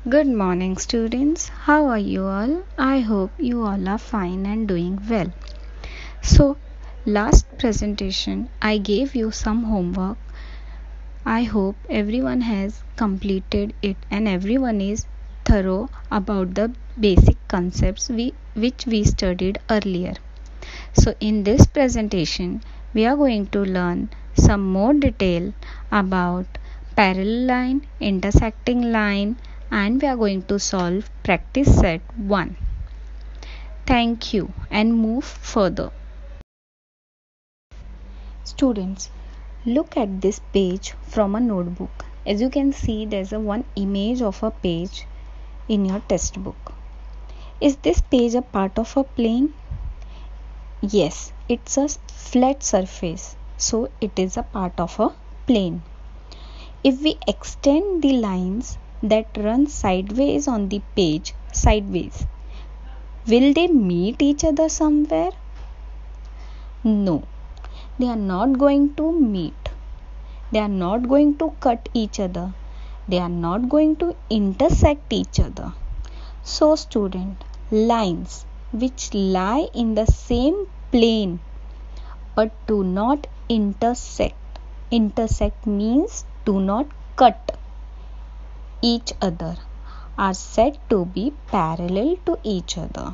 Good morning, students. How are you all? I hope you all are fine and doing well. So, last presentation I gave you some homework. I hope everyone has completed it and everyone is thorough about the basic concepts which we studied earlier. So, in this presentation, we are going to learn some more detail about parallel line, intersecting line, and we are going to solve practice set 1. Thank you and move further. Students, look at this page from a notebook. As you can see, there's one image of a page in your textbook. Is this page a part of a plane? Yes, it's a flat surface, so it is a part of a plane. If we extend the lines that run sideways on the page sideways, will they meet each other somewhere? No, they are not going to meet. They are not going to cut each other. They are not going to intersect each other. So, student, lines which lie in the same plane but do not intersect. Intersect means do not cut each other are said to be parallel to each other.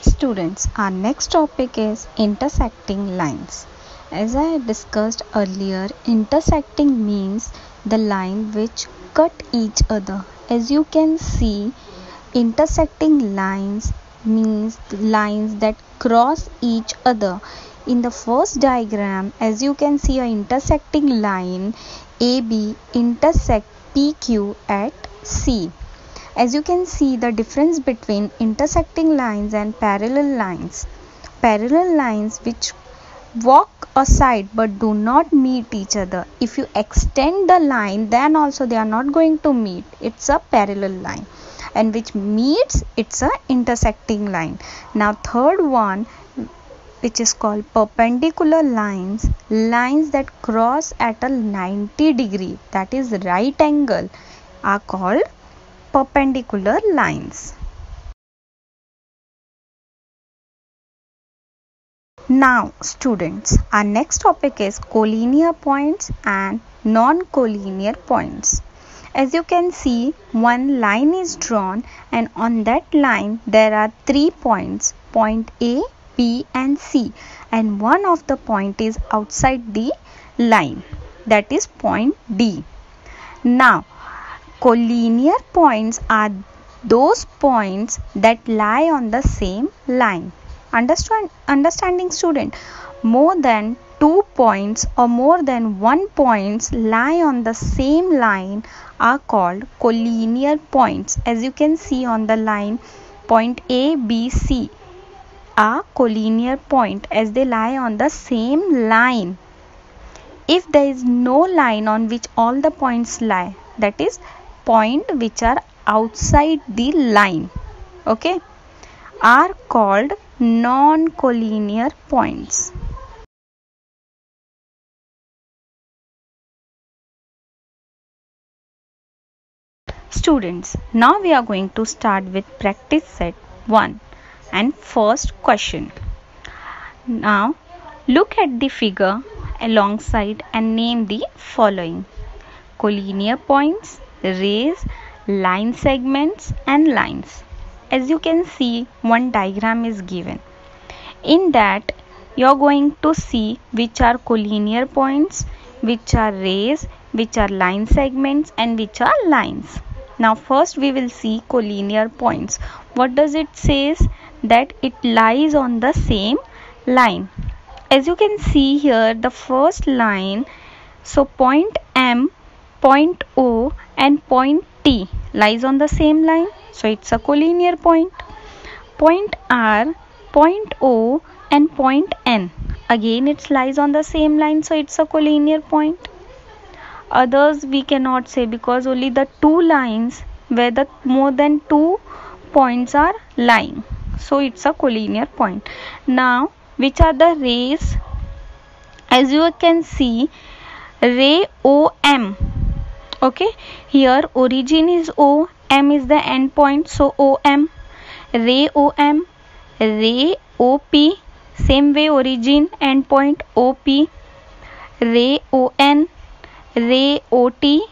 Students, our next topic is intersecting lines. As I discussed earlier, intersecting means the line which cut each other. As you can see, intersecting lines means lines that cross each other. In the first diagram, as you can see, a intersecting line AB intersect PQ at C. As you can see, the difference between intersecting lines and parallel lines. Parallel lines which walk aside but do not meet each other. If you extend the line, then also they are not going to meet. It's a parallel line. And which meets, it's a intersecting line. Now third one, which is called perpendicular lines, lines that cross at a 90 degree, that is right angle, are called perpendicular lines. Now students, our next topic is collinear points and non-collinear points. As you can see, one line is drawn and on that line there are 3 points, point A, B and C, and one of the point is outside the line, that is point D. Now collinear points are those points that lie on the same line. Understanding student, more than 2 points or more than 1 points lie on the same line are called collinear points. As you can see on the line, point A, B, C are collinear point as they lie on the same line. If there is no line on which all the points lie, that is point which are outside the line, okay, are called non-collinear points. Students, now we are going to start with practice set 1 and first question. Now look at the figure alongside and name the following: collinear points, rays, line segments and lines. As you can see, one diagram is given. In that, you are going to see which are collinear points, which are rays, which are line segments and which are lines. Now first we will see collinear points. What does it says? That it lies on the same line. As you can see here, the first line, so point M, point O and point T lies on the same line, so it's a collinear point. Point R, point O and point N, again it lies on the same line, so it's a collinear point. Others we cannot say because only the two lines where the more than 2 points are lying, so it's a collinear point. Now which are the rays As you can see, ray OM. Okay, here origin is O, M is the end point, so OM. Ray OM, ray OP, same way origin end point OP. Ray ON, ray OT,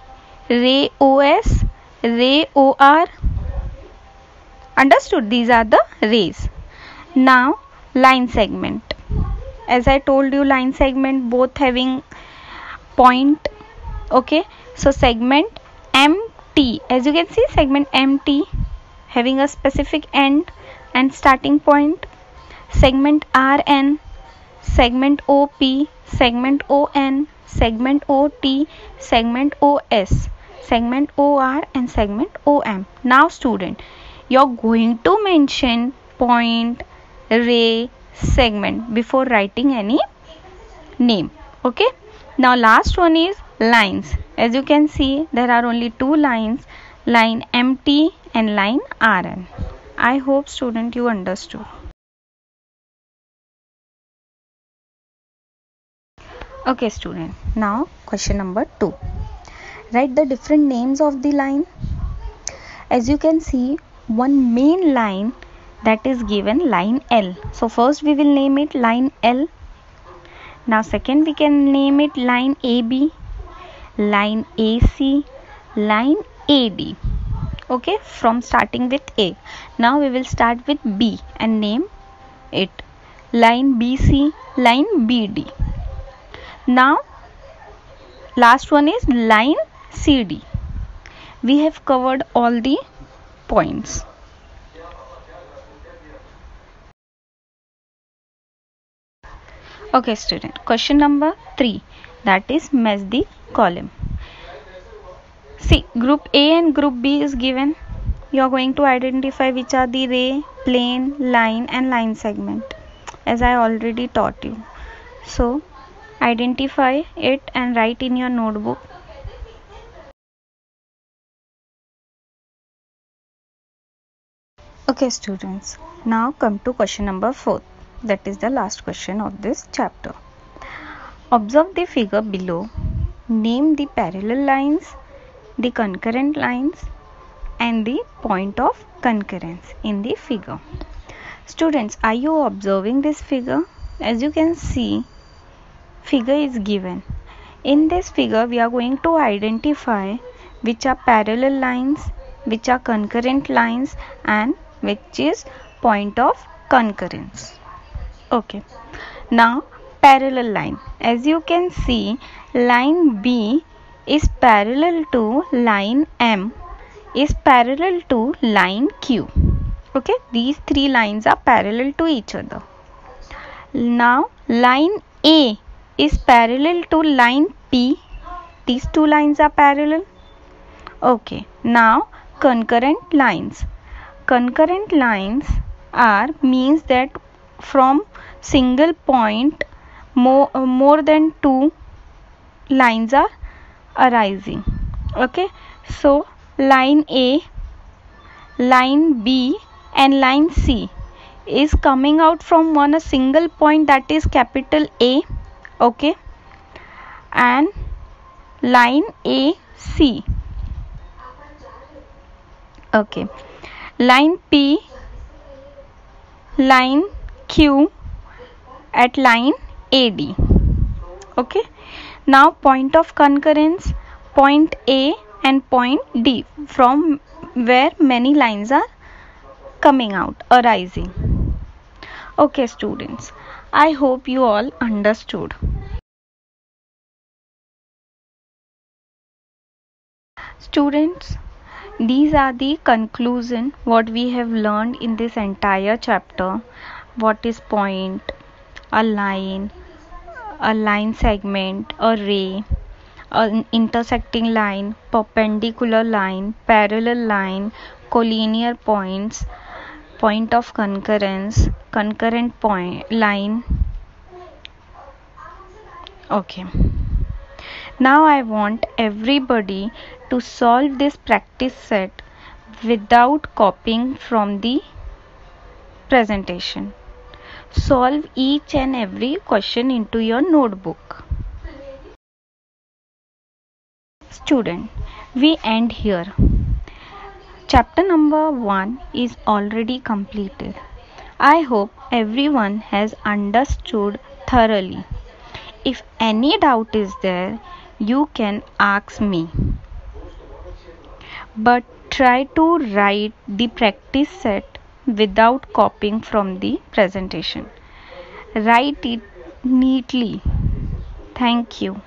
ray OS, ray OR. Understood? These are the rays. Now line segment. As I told you, line segment both having point. Okay, so segment MT, as you can see, segment MT having a specific end and starting point. Segment RN, segment OP, segment ON, segment OT, segment OS, segment OR and segment OM. Now student, you're going to mention point, ray, segment before writing any name. Okay, now last one is lines. As you can see, there are only two lines, line MT and line RN. I hope student you understood. Okay student, now question number 2. Write the different names of the line. As you can see, one main line that is given line L. So first we will name it line L. Now second we can name it line AB, line AC, line AD. Okay, from starting with A. Now we will start with B and name it line BC, line BD. Now last one is line CD. We have covered all the points. Okay student, question number 3, that is match the column. See, group A and group B is given. You are going to identify which are the ray, plane, line and line segment, as I already taught you. So identify it and write in your notebook. Okay students, now come to question number 4. That is the last question of this chapter. Observe the figure below. Name the parallel lines, the concurrent lines and the point of concurrence in the figure. Students, are you observing this figure? As you can see, figure is given. In this figure, we are going to identify which are parallel lines, which are concurrent lines and which is point of concurrence. Okay, now parallel line. As you can see, line B is parallel to line M, is parallel to line Q. Okay, these three lines are parallel to each other. Now line A is parallel to line P. These two lines are parallel. Okay, now concurrent lines. Concurrent lines are means that from single point more than two lines are arising. Okay, so line A, line B and line C is coming out from one a single point, that is capital A. Okay, and line AC. Okay, line P, line Q at line AD. Okay, now point of concurrence, point A and point D, from where many lines are coming out, arising. Okay students, I hope you all understood. Students, these are the conclusion what we have learned in this entire chapter. What is point, a line segment, a ray, an intersecting line, perpendicular line, parallel line, collinear points, point of concurrence, concurrent point line. Okay, now I want everybody to solve this practice set without copying from the presentation. Solve each and every question into your notebook. Student, we end here. Chapter number 1 is already completed. I hope everyone has understood thoroughly. If any doubt is there, you can ask me. But try to write the practice set without copying from the presentation. Write it neatly. Thank you.